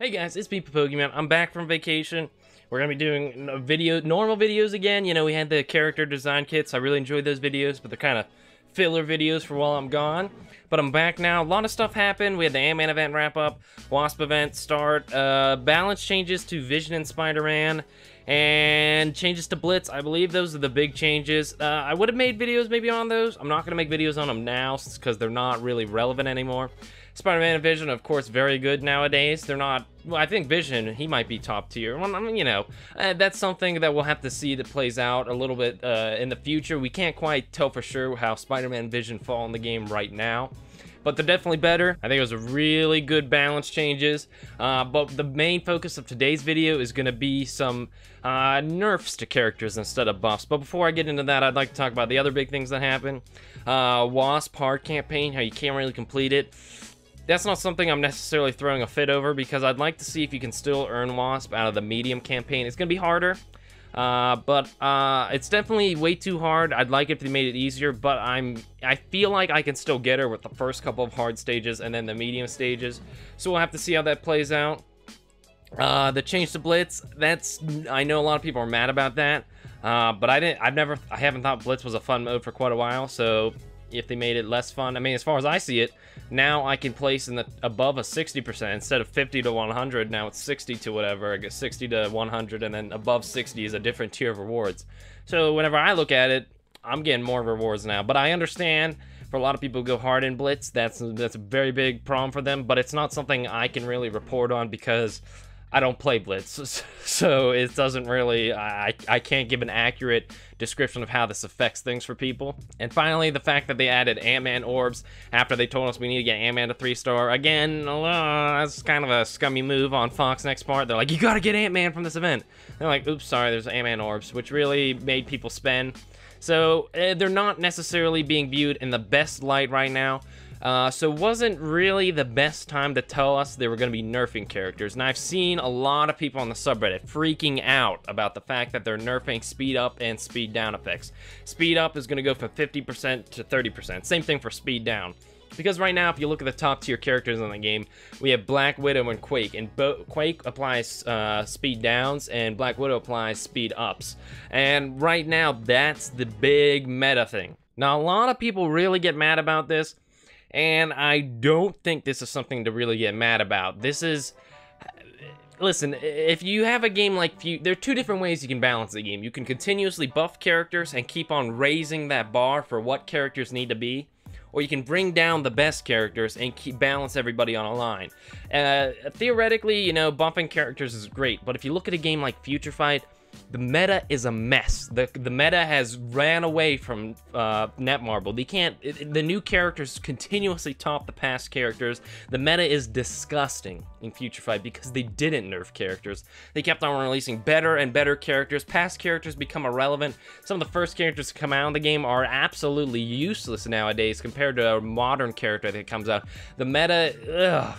Hey guys, it's me, Pokemon. I'm back from vacation. We're gonna be doing normal videos again. You know, we had the character design kits. I really enjoyed those videos, but they're kind of filler videos for while I'm gone. But I'm back now. A lot of stuff happened. We had the Ant-Man event wrap up, Wasp event start, balance changes to Vision and Spider-Man, and changes to Blitz. I believe those are the big changes. I would have made videos maybe on those. I'm not gonna make videos on them now because they're not really relevant anymore. Spider-Man and Vision, of course, very good nowadays. They're not... Well, I think Vision, he might be top tier. Well, I mean, you know, that's something that we'll have to see that plays out a little bit in the future. We can't quite tell for sure how Spider-Man and Vision fall in the game right now, but they're definitely better. I think it was a really good balance changes, but the main focus of today's video is going to be some nerfs to characters instead of buffs. But before I get into that, I'd like to talk about the other big things that happened. Wasp hard campaign, how you can't really complete it. That's not something I'm necessarily throwing a fit over because I'd like to see if you can still earn Wasp out of the medium campaign. It's going to be harder, but it's definitely way too hard. I'd like it if they made it easier, but I feel like I can still get her with the first couple of hard stages and then the medium stages. So we'll have to see how that plays out. The change to Blitz, I know a lot of people are mad about that, but I haven't thought Blitz was a fun mode for quite a while, so if they made it less fun, I mean, as far as I see it, now I can place in the above a 60% instead of 50 to 100. Now it's 60 to whatever. I guess 60 to 100, and then above 60 is a different tier of rewards. So whenever I look at it, I'm getting more rewards now. But I understand for a lot of people who go hard in Blitz, that's a very big problem for them. But it's not something I can really report on because I don't play Blitz, so it doesn't really, I can't give an accurate description of how this affects things for people. And finally, the fact that they added Ant-Man orbs after they told us we need to get Ant-Man to 3-star. Again, that's kind of a scummy move on Fox next part. They're like, you gotta get Ant-Man from this event. They're like, oops, sorry, there's Ant-Man orbs, which really made people spend. So they're not necessarily being viewed in the best light right now. So it wasn't really the best time to tell us they were going to be nerfing characters. And I've seen a lot of people on the subreddit freaking out about the fact that they're nerfing speed up and speed down effects. Speed up is going to go from 50% to 30%. Same thing for speed down. Because right now, if you look at the top tier characters in the game, we have Black Widow and Quake. And Quake applies speed downs, and Black Widow applies speed ups. And right now, that's the big meta thing. Now, a lot of people really get mad about this, and I don't think this is something to really get mad about. This is... Listen, if you have a game like... There are two different ways you can balance the game. You can continuously buff characters and keep on raising that bar for what characters need to be. Or you can bring down the best characters and balance everybody on a line. Theoretically, you know, buffing characters is great. But if you look at a game like Future Fight, the meta is a mess. The meta has ran away from Netmarble. They can't... The new characters continuously top the past characters. The meta is disgusting in Future Fight because they didn't nerf characters. They kept on releasing better and better characters. Past characters become irrelevant. Some of the first characters to come out in the game are absolutely useless nowadays compared to a modern character that comes out. The meta...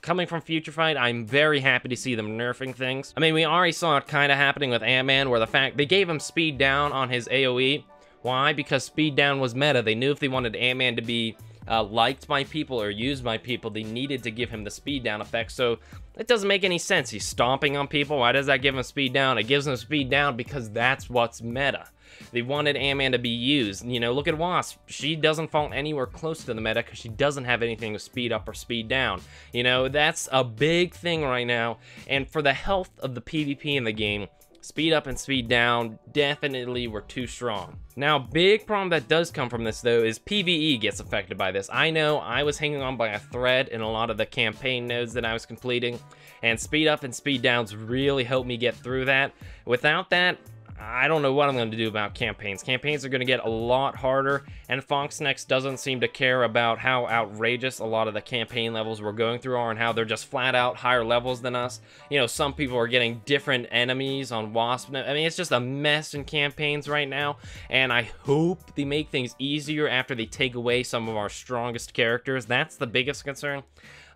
coming from Future Fight, I'm very happy to see them nerfing things. I mean, we already saw it kind of happening with Ant-Man, where the fact they gave him speed down on his AoE. Why? Because speed down was meta. They knew if they wanted Ant-Man to be liked by people or used by people, they needed to give him the speed down effect. So it doesn't make any sense. He's stomping on people. Why does that give him speed down? It gives him speed down because that's what's meta. They wanted Ant-Man to be used. You know, look at Wasp. She doesn't fall anywhere close to the meta because she doesn't have anything with speed up or speed down. You know, that's a big thing right now. And for the health of the PvP in the game, speed up and speed down definitely were too strong. Now, big problem that does come from this, though, is PvE gets affected by this. I know I was hanging on by a thread in a lot of the campaign nodes that I was completing, and speed up and speed downs really helped me get through that. Without that, I don't know what I'm going to do about campaigns. Campaigns are going to get a lot harder, and Fox Next doesn't seem to care about how outrageous a lot of the campaign levels we're going through are and how they're just flat out higher levels than us. You know, some people are getting different enemies on Wasp. I mean, it's just a mess in campaigns right now, and I hope they make things easier after they take away some of our strongest characters. That's the biggest concern.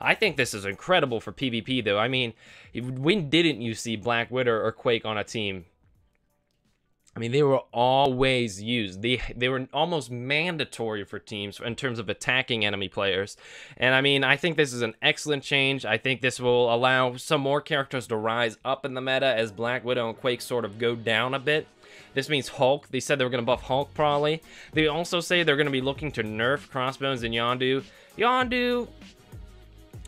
I think this is incredible for PvP, though. I mean, when didn't you see Black Widow or Quake on a team? I mean, they were always used. They were almost mandatory for teams in terms of attacking enemy players. And I mean, I think this is an excellent change. I think this will allow some more characters to rise up in the meta as Black Widow and Quake sort of go down a bit. This means Hulk. They said they were going to buff Hulk probably. They also say they're going to be looking to nerf Crossbones and Yondu. Yondu,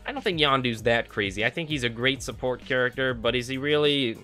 I don't think Yondu's that crazy. I think he's a great support character, but is he really...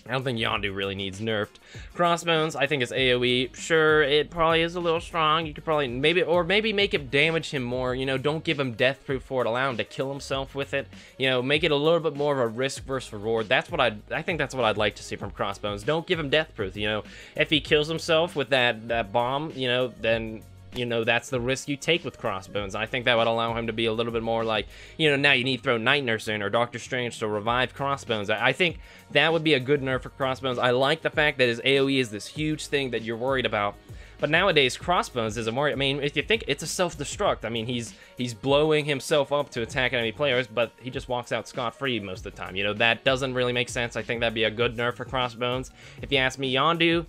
I don't think Yondu really needs nerfed. Crossbones, I think it's AoE. Sure, it probably is a little strong. You could probably maybe make it damage him more. You know, don't give him death proof for it. Allow him to kill himself with it. You know, make it a little bit more of a risk versus reward. That's what I think that's what I'd like to see from Crossbones. Don't give him death proof. You know, if he kills himself with that bomb, you know, then, you know, that's the risk you take with Crossbones. I think that would allow him to be a little bit more like, you know, now you need to throw Night Nurse in or Doctor Strange to revive Crossbones. I think that would be a good nerf for Crossbones. I like the fact that his AoE is this huge thing that you're worried about. But nowadays, Crossbones isn't worried. I mean, if you think it's a self-destruct, I mean, he's blowing himself up to attack enemy players, but he just walks out scot-free most of the time. You know, that doesn't really make sense. I think that'd be a good nerf for Crossbones. If you ask me, Yondu,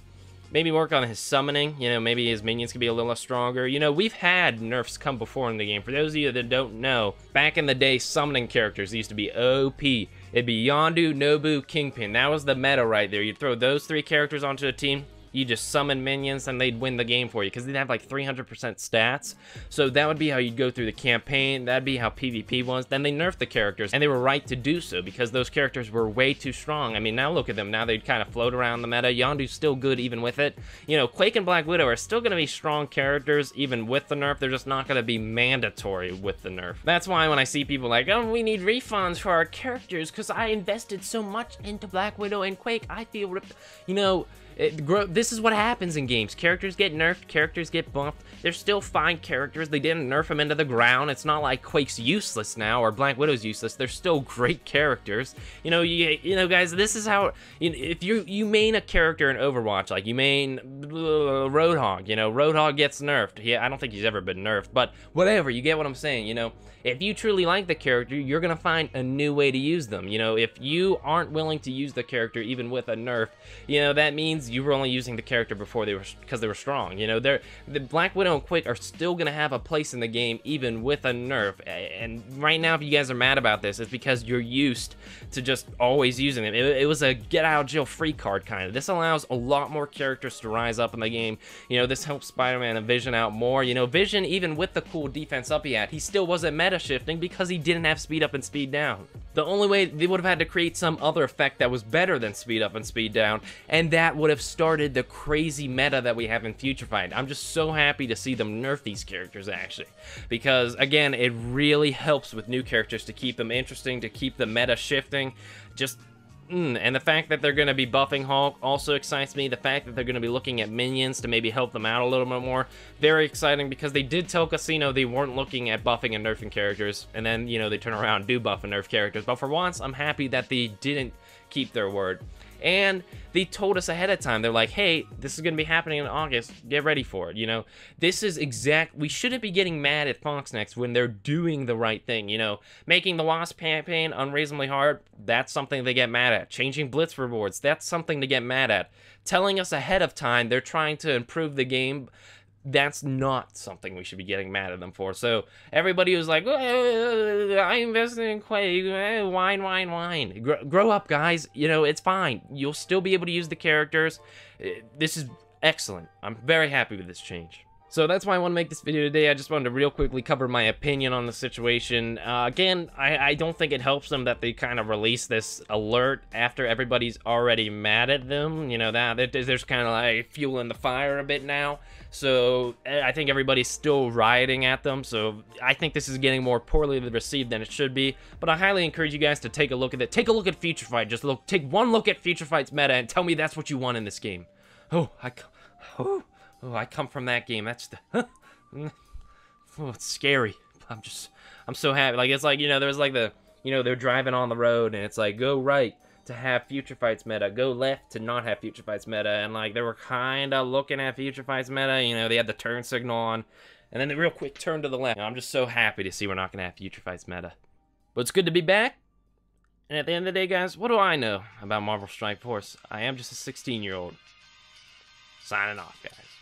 maybe work on his summoning. You know, maybe his minions could be a little stronger. You know, we've had nerfs come before in the game. For those of you that don't know, back in the day, summoning characters used to be OP. It'd be Yondu, Nobu, Kingpin. That was the meta right there. You'd throw those three characters onto a team, you just summon minions and they'd win the game for you because they'd have like 300% stats. So that would be how you'd go through the campaign. That'd be how PvP was. Then they nerfed the characters, and they were right to do so because those characters were way too strong. I mean, now look at them. Now they'd kind of float around the meta. Yondu's still good even with it. You know, Quake and Black Widow are still going to be strong characters even with the nerf. They're just not going to be mandatory with the nerf. That's why when I see people like, oh, we need refunds for our characters because I invested so much into Black Widow and Quake, I feel ripped. You know, this is what happens in games. Characters get nerfed, characters get buffed. They're still fine characters. They didn't nerf them into the ground. It's not like Quake's useless now or Black Widow's useless. They're still great characters. You know, guys, this is how, if you main a character in Overwatch, like you main Roadhog, you know, Roadhog gets nerfed. Yeah, I don't think he's ever been nerfed, but whatever, you get what I'm saying, you know. If you truly like the character, you're going to find a new way to use them. You know, if you aren't willing to use the character even with a nerf, you know, that means you were only using the character before because they were strong. You know, the Black Widow and Quake are still going to have a place in the game even with a nerf. And right now, if you guys are mad about this, it's because you're used to just always using them. It was a get out of jail free card kind of. This allows a lot more characters to rise up in the game. You know, this helps Spider-Man and Vision out more. You know, Vision, even with the cool defense up he had, he still wasn't meta shifting because he didn't have speed up and speed down. The only way, they would have had to create some other effect that was better than speed up and speed down, and that would have started the crazy meta that we have in Future Fight. I'm just so happy to see them nerf these characters, actually, because again, it really helps with new characters to keep them interesting, to keep the meta shifting. Just and the fact that they're going to be buffing Hulk also excites me. The fact that they're going to be looking at minions to maybe help them out a little bit more, very exciting, because they did tell Casino they weren't looking at buffing and nerfing characters, and then, you know, they turn around and do buff and nerf characters. But for once, I'm happy that they didn't keep their word. And they told us ahead of time. They're like, hey, this is going to be happening in August. Get ready for it, you know? This is we shouldn't be getting mad at Fox Next when they're doing the right thing, you know? Making the Wasp campaign unreasonably hard, that's something they get mad at. Changing Blitz rewards, that's something to get mad at. Telling us ahead of time they're trying to improve the game, that's not something we should be getting mad at them for. So everybody was like, I invested in Quake, whine. Grow up, guys. You know, it's fine. You'll still be able to use the characters. This is excellent. I'm very happy with this change. So that's why I want to make this video today. I just wanted to real quickly cover my opinion on the situation. Again, I don't think it helps them that they kind of release this alert after everybody's already mad at them. You know, there's kind of like fuel in the fire a bit now. So I think everybody's still rioting at them. So I think this is getting more poorly received than it should be. But I highly encourage you guys to take a look at it. Take a look at Future Fight. Just take one look at Future Fight's meta and tell me that's what you want in this game. Oh, I come from that game. That's the, oh, it's scary. I'm so happy. Like, it's like, you know, there's like they're driving on the road and it's like, go right to have Future Fight's meta, go left to not have Future Fight's meta, and like, they were kind of looking at Future Fight's meta, you know, they had the turn signal on, and then they real quick turned to the left. I'm just so happy to see we're not going to have Future Fight's meta. But it's good to be back, and at the end of the day, guys, what do I know about Marvel Strike Force? I am just a 16-year-old. Signing off, guys.